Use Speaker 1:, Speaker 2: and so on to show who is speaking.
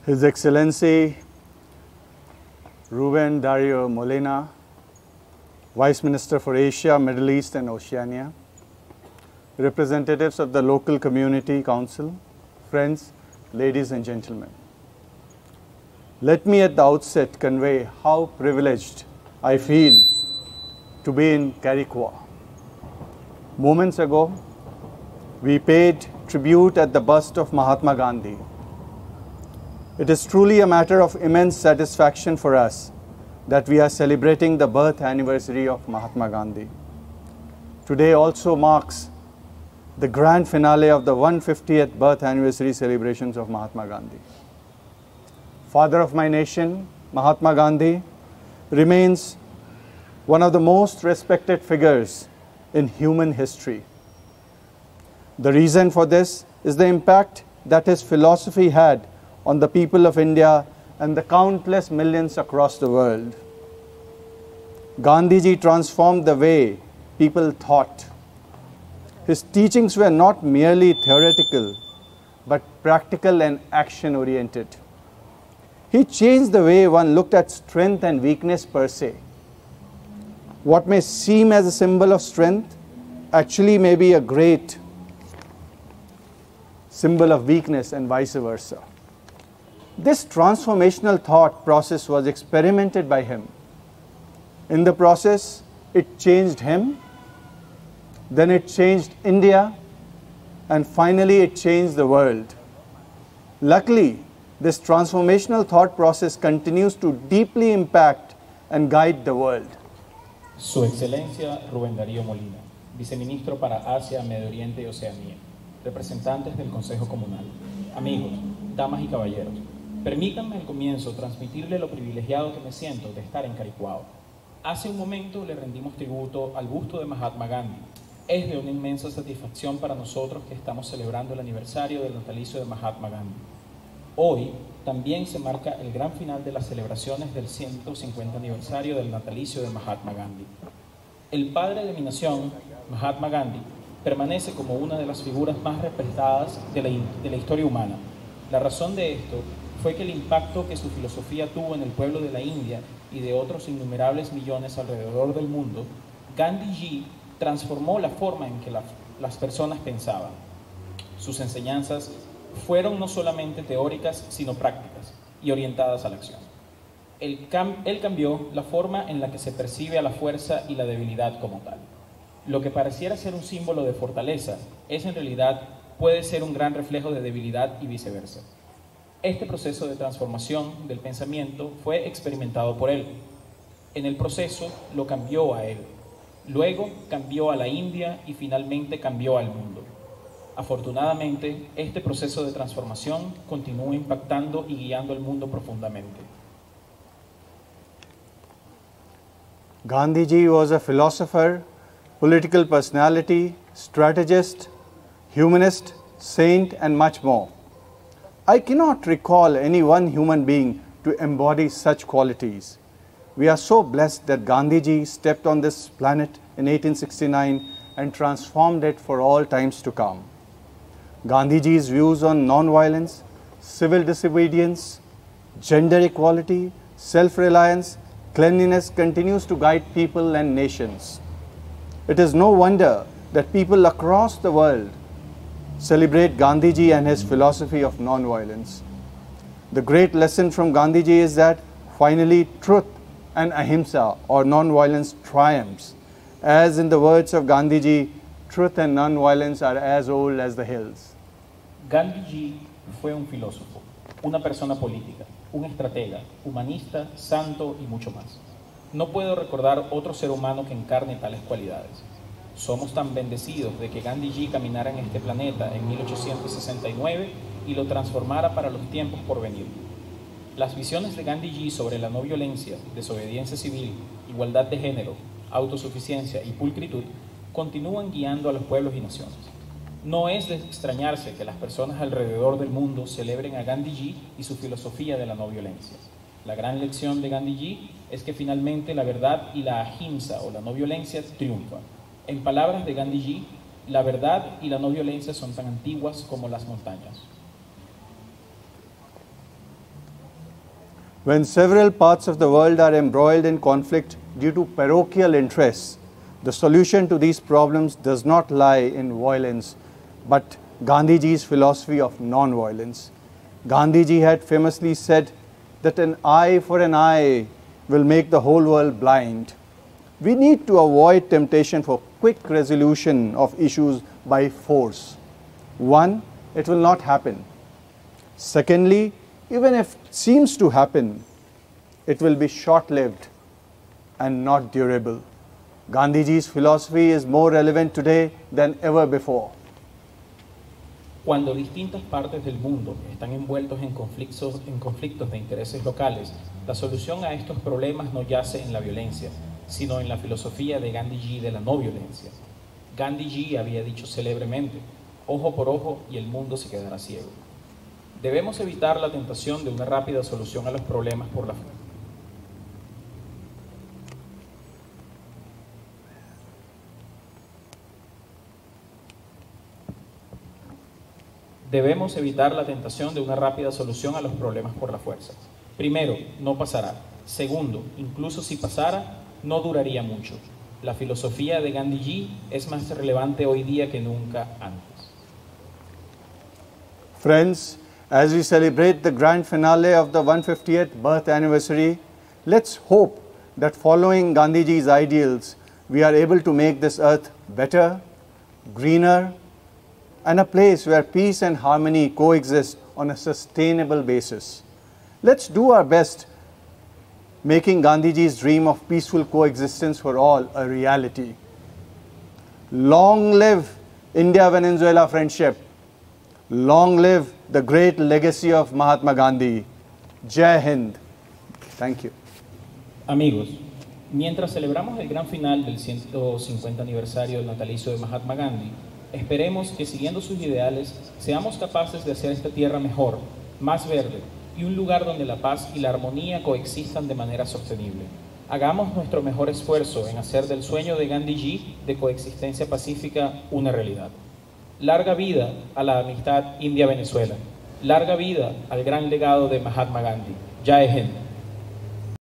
Speaker 1: His Excellency Rubén Darío Molina, Vice Minister for Asia, Middle East and Oceania, representatives of the local community council, friends, ladies and gentlemen. Let me at the outset convey how privileged I feel to be in Cariquao. Moments ago, we paid tribute at the bust of Mahatma Gandhi. It is truly a matter of immense satisfaction for us that we are celebrating the birth anniversary of Mahatma Gandhi. Today also marks the grand finale of the 150th birth anniversary celebrations of Mahatma Gandhi. Father of my nation, Mahatma Gandhi remains one of the most respected figures in human history. The reason for this is the impact that his philosophy had on the people of India and the countless millions across the world. Gandhiji transformed the way people thought. His teachings were not merely theoretical, but practical and action-oriented. He changed the way one looked at strength and weakness per se. What may seem as a symbol of strength actually may be a great symbol of weakness and vice versa. This transformational thought process was experimented by him. In the process, it changed him, then it changed India, and finally it changed the world. Luckily, this transformational thought process continues to deeply impact and guide the world.
Speaker 2: Su Excelencia Rubén Darío Molina, Viceministro para Asia, Medio Oriente y Oceanía, representantes del Consejo Comunal, amigos, damas y caballeros, permítanme al comienzo transmitirle lo privilegiado que me siento de estar en Cariquao. Hace un momento le rendimos tributo al busto de Mahatma Gandhi. Es de una inmensa satisfacción para nosotros que estamos celebrando el aniversario del natalicio de Mahatma Gandhi. Hoy también se marca el gran final de las celebraciones del 150 aniversario del natalicio de Mahatma Gandhi. El padre de mi nación, Mahatma Gandhi, permanece como una de las figuras más respetadas de la historia humana. La razón de esto fue que el impacto que su filosofía tuvo en el pueblo de la India y de otros innumerables millones alrededor del mundo, Gandhiji transformó la forma en que las personas pensaban. Sus enseñanzas fueron no solamente teóricas, sino prácticas y orientadas a la acción. Él cambió la forma en la que se percibe a la fuerza y la debilidad como tal. Lo que pareciera ser un símbolo de fortaleza es en realidad puede ser un gran reflejo de debilidad y viceversa. Este proceso de transformación del pensamiento fue experimentado por él. En el proceso lo cambió a él. Luego cambió a la India y finalmente cambió al mundo. Afortunadamente, este proceso de transformación continúa impactando y guiando al mundo profundamente.
Speaker 1: Gandhiji was a philosopher, political personality, strategist, humanist, saint, and much more. I cannot recall any one human being to embody such qualities. We are so blessed that Gandhiji stepped on this planet in 1869 and transformed it for all times to come. Gandhiji's views on non-violence, civil disobedience, gender equality, self-reliance, cleanliness continues to guide people and nations. It is no wonder that people across the world celebrate Gandhiji and his philosophy of non-violence. The great lesson from Gandhiji is that finally truth and ahimsa or non-violence triumphs. As in the words of Gandhiji, truth and non-violence are as old as the hills.
Speaker 2: Gandhiji fue un filósofo, una persona política, un estratega, humanista, santo y mucho más. No puedo recordar otro ser humano que encarne tales cualidades. Somos tan bendecidos de que Gandhiji caminara en este planeta en 1869 y lo transformara para los tiempos por venir. Las visiones de Gandhiji sobre la no violencia, desobediencia civil, igualdad de género, autosuficiencia y pulcritud continúan guiando a los pueblos y naciones. No es de extrañarse que las personas alrededor del mundo celebren a Gandhiji y su filosofía de la no violencia. La gran lección de Gandhiji es que finalmente la verdad y la ahimsa o la no violencia triunfan. En palabras de Gandhiji, la verdad y la no violencia son tan antiguas como las montañas.
Speaker 1: When several parts of the world are embroiled in conflict due to parochial interests, the solution to these problems does not lie in violence, but Gandhiji's philosophy of non-violence. Gandhiji had famously said that an eye for an eye will make the whole world blind. We need to avoid temptation for quick resolution of issues by force. One, it will not happen. Secondly, even if it seems to happen, it will be short-lived and not durable. Gandhiji's philosophy is more relevant today than ever before.
Speaker 2: Cuando distintas partes del mundo están envueltos en conflictos de intereses locales, la solución a estos problemas no yace en la violencia, sino en la filosofía de Gandhiji de la no violencia. Gandhiji había dicho célebremente, ojo por ojo y el mundo se quedará ciego. Debemos evitar la tentación de una rápida solución a los problemas por la fuerza. Debemos evitar la tentación de una rápida solución a los problemas por la fuerza. Primero, no pasará. Segundo, incluso si pasara, no duraría mucho. La filosofía de Gandhiji es más relevante hoy día que nunca antes.
Speaker 1: Friends, as we celebrate the grand finale of the 150th birth anniversary, let's hope that following Gandhiji's ideals, we are able to make this earth better, greener, and a place where peace and harmony coexist on a sustainable basis. Let's do our best making Gandhiji's dream of peaceful coexistence for all a reality. Long live India-Venezuela friendship. Long live the great legacy of Mahatma Gandhi. Jai Hind. Thank you.
Speaker 2: Amigos, mientras celebramos el gran final del 150 aniversario del natalicio de Mahatma Gandhi, esperemos que siguiendo sus ideales seamos capaces de hacer esta tierra mejor, más verde y un lugar donde la paz y la armonía coexistan de manera sostenible. Hagamos nuestro mejor esfuerzo en hacer del sueño de Gandhiji de coexistencia pacífica una realidad. Larga vida a la amistad India-Venezuela. Larga vida al gran legado de Mahatma Gandhi. Jai Hind.